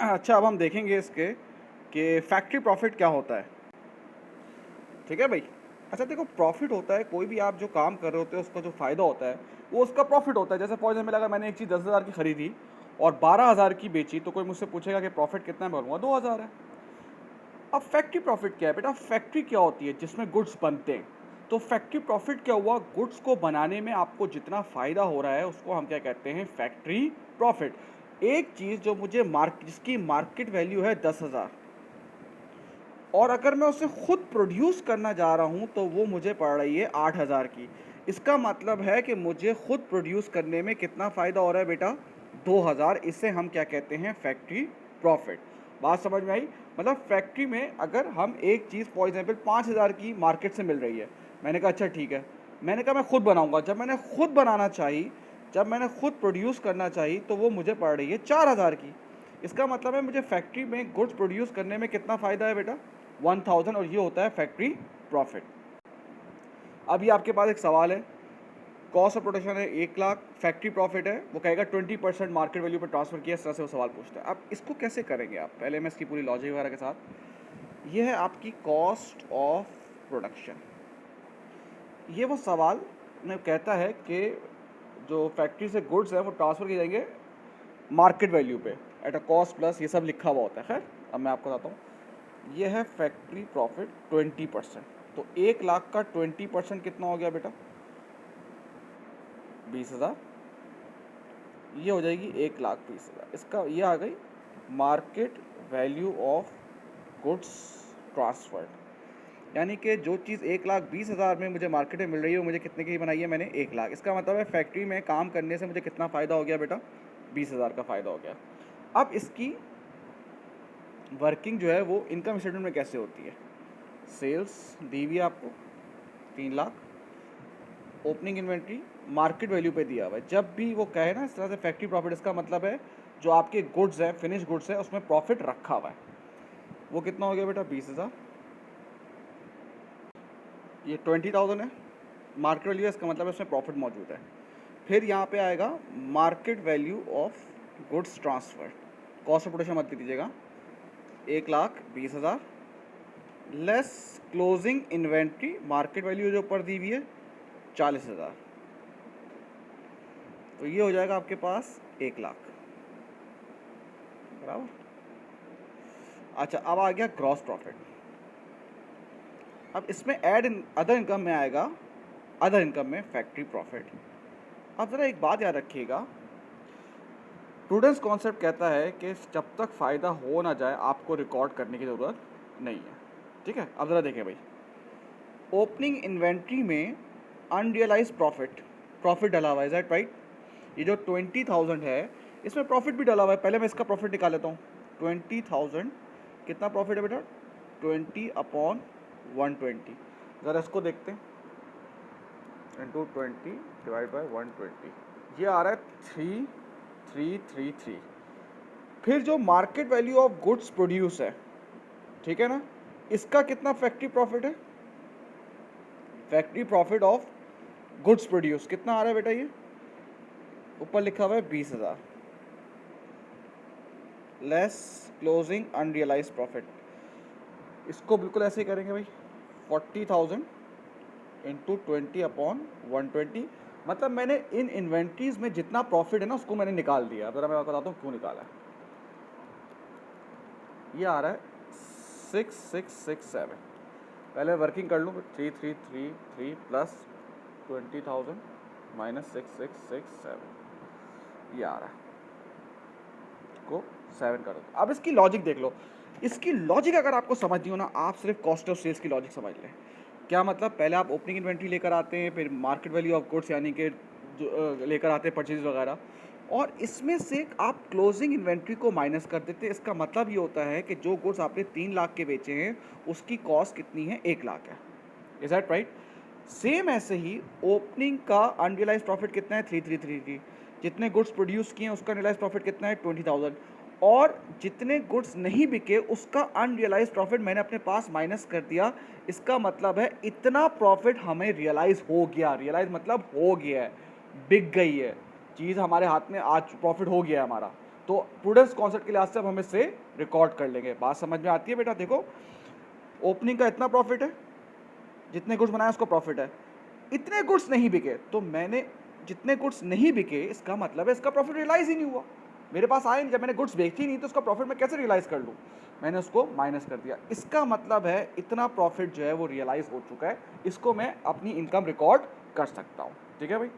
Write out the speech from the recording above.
अच्छा, अब हम देखेंगे इसके कि फैक्ट्री प्रॉफिट क्या होता है। ठीक है भाई। अच्छा देखो, प्रॉफिट होता है कोई भी आप जो काम कर रहे होते हैं उसका जो फ़ायदा होता है वो उसका प्रॉफिट होता है। जैसे फॉर एग्जाम्पल अगर मैंने एक चीज़ 10,000 की खरीदी और 12,000 की बेची तो कोई मुझसे पूछेगा कि प्रॉफिट कितना है, मैं बोलूँगा 2,000 है। अब फैक्ट्री प्रॉफिट क्या है बेटा? फैक्ट्री क्या होती है? जिसमें गुड्स बनते हैं। तो फैक्ट्री प्रॉफिट क्या हुआ? गुड्स को बनाने में आपको जितना फ़ायदा हो रहा है उसको हम क्या कहते हैं? Factory profit. एक चीज़ जो मुझे जिसकी मार्केट वैल्यू है 10,000 और अगर मैं उसे खुद प्रोड्यूस करना जा रहा हूँ तो वो मुझे पड़ रही है 8,000 की। इसका मतलब है कि मुझे खुद प्रोड्यूस करने में कितना फ़ायदा हो रहा है बेटा? 2,000। इसे हम क्या कहते हैं? Factory profit. बात समझ में आई? मतलब फैक्ट्री में अगर हम एक चीज़ फॉर एग्जांपल 5,000 की मार्केट से मिल रही है, मैंने कहा अच्छा ठीक है, मैंने कहा मैं खुद बनाऊंगा। जब मैंने खुद बनाना चाहिए, जब मैंने खुद प्रोड्यूस करना चाहिए तो वो मुझे पड़ रही है 4,000 की। इसका मतलब है मुझे फैक्ट्री में गुड्स प्रोड्यूस करने में कितना फ़ायदा है बेटा? 1,000। और ये होता है फैक्ट्री प्रॉफिट। अभी आपके पास एक सवाल है, कॉस्ट ऑफ प्रोडक्शन है 1,00,000, फैक्ट्री प्रॉफिट है, वो कहेगा 20% मार्केट वैल्यू पर ट्रांसफर किया। इस तरह से वो सवाल पूछता है। अब इसको कैसे करेंगे आप? पहले मैं इसकी पूरी लॉजिक वगैरह के साथ, ये है आपकी कॉस्ट ऑफ प्रोडक्शन। ये वो सवाल में कहता है कि जो फैक्ट्री से गुड्स है वो ट्रांसफ़र किए जाएंगे मार्केट वैल्यू पे एट अ कॉस्ट प्लस, ये सब लिखा हुआ होता है। खैर अब मैं आपको बताता हूँ। ये है फैक्ट्री प्रॉफिट 20%। तो 1,00,000 का 20% कितना हो गया बेटा? 20,000। ये हो जाएगी 1,20,000। इसका ये आ गई market value of goods transferred. यानी कि जो चीज़ 1,20,000 में मुझे मार्केट में मिल रही है वो मुझे कितने की बनाई है मैंने? 1,00,000। इसका मतलब है फैक्ट्री में काम करने से मुझे कितना फ़ायदा हो गया बेटा? 20,000 का फ़ायदा हो गया। अब इसकी वर्किंग जो है वो इनकम स्टेटमेंट में कैसे होती है? सेल्स दी हुई है आपको 3,00,000, ओपनिंग इन्वेंट्री मार्केट वैल्यू पे दिया हुआ है। जब भी वो कहे ना इस तरह से फैक्ट्री प्रॉफिट, इसका मतलब है जो आपके गुड्स हैं, फिनिश गुड्स है, उसमें प्रॉफिट रखा हुआ है। वो कितना हो गया बेटा? 20,000। ये 20,000 है मार्केट वैल्यू है, इसका मतलब है उसमें प्रॉफिट मौजूद है। फिर यहाँ पे आएगा market value of goods transfer. Cost of production मत दीजिएगा। 1,20,000 less closing inventory, market value जो ऊपर दी हुई है 40,000। तो ये हो जाएगा आपके पास 1,00,000 बराबर। अच्छा, अब आ गया ग्रॉस प्रॉफिट। अब इसमें अदर इनकम में आएगा, अदर इनकम में फैक्ट्री प्रॉफिट। अब ज़रा एक बात याद रखिएगा, प्रूडेंस कॉन्सेप्ट कहता है कि जब तक फ़ायदा हो ना जाए आपको रिकॉर्ड करने की ज़रूरत नहीं है। ठीक है। अब ज़रा देखें भाई, ओपनिंग इन्वेंट्री में अनरियलाइज प्रॉफिट डला हुआ है, इज दैट राइट? ये जो 20,000 है इसमें प्रॉफिट भी डला हुआ है। पहले मैं इसका प्रॉफिट निकाल लेता हूँ। 20,000 कितना प्रॉफिट है बेटा? 20/120। ज़रा इसको देखते हैं, इंटू 20 डिवाइड बाई 120, ये आ रहा है 3,333। फिर जो market value of goods produce है, ठीक है ना, इसका कितना फैक्ट्री प्रॉफिट है? Factory profit of goods produce कितना आ रहा है बेटा? ये ऊपर लिखा हुआ है 20,000 लेस क्लोजिंग अनरियलाइज प्रॉफिट। इसको बिल्कुल ऐसे ही करेंगे भाई, 40,000 इंटू 20/120। मतलब मैंने इन इन्वेंट्रीज में जितना प्रॉफिट है ना उसको मैंने निकाल दिया। ज़रा मैं बताता हूँ क्यों निकाला है। ये आ रहा है 6,667। पहले वर्किंग कर लूँ, 3,333 प्लस 20,000 माइनस 6,667, ये आ रहा है। को 7 कर दो। अब इसकी लॉजिक देख लो। इसकी लॉजिक अगर आपको समझनी हो ना, आप सिर्फ कॉस्ट ऑफ सेल्स की लॉजिक समझ लें। क्या मतलब? पहले आप ओपनिंग इन्वेंट्री लेकर आते हैं, फिर मार्केट वैल्यू ऑफ गुड्स यानी कि जो लेकर आते हैं परचेज वगैरह, और इसमें से आप क्लोजिंग इन्वेंट्री को माइनस कर देते हैं। इसका मतलब ये होता है कि जो गुड्स आपने 3,00,000 के बेचे हैं उसकी कॉस्ट कितनी है? 1,00,000 है। Is that right? सेम ऐसे ही ओपनिंग का अनरियलाइज प्रॉफिट कितना है? 3,333। जितने गुड्स प्रोड्यूस किए हैं उसका अनरियलाइज प्रॉफिट कितना है? 20,000। और जितने गुड्स नहीं बिके उसका अनरियलाइज प्रॉफिट मैंने अपने पास माइनस कर दिया। इसका मतलब है इतना प्रॉफिट हमें रियलाइज हो गया। रियलाइज मतलब हो गया है, बिक गई है चीज़ हमारे हाथ में, आज प्रॉफिट हो गया है हमारा। तो प्रूडेंस कॉन्सेप्ट के लिहाज से अब हम इसे रिकॉर्ड कर लेंगे। बात समझ में आती है बेटा? देखो, ओपनिंग का इतना प्रॉफिट है, जितने गुड्स बनाए उसको प्रॉफिट है, इतने गुड्स नहीं बिके, तो मैंने जितने गुड्स नहीं बिके इसका मतलब है इसका प्रॉफिट रियलाइज ही नहीं हुआ, मेरे पास आए नहीं, जब मैंने गुड्स बेची नहीं तो उसका प्रॉफिट मैं कैसे रियलाइज कर लूँ? मैंने उसको माइनस कर दिया, इसका मतलब है इतना प्रॉफिट जो है वो रियलाइज हो चुका है, इसको मैं अपनी इनकम रिकॉर्ड कर सकता हूँ। ठीक है भाई?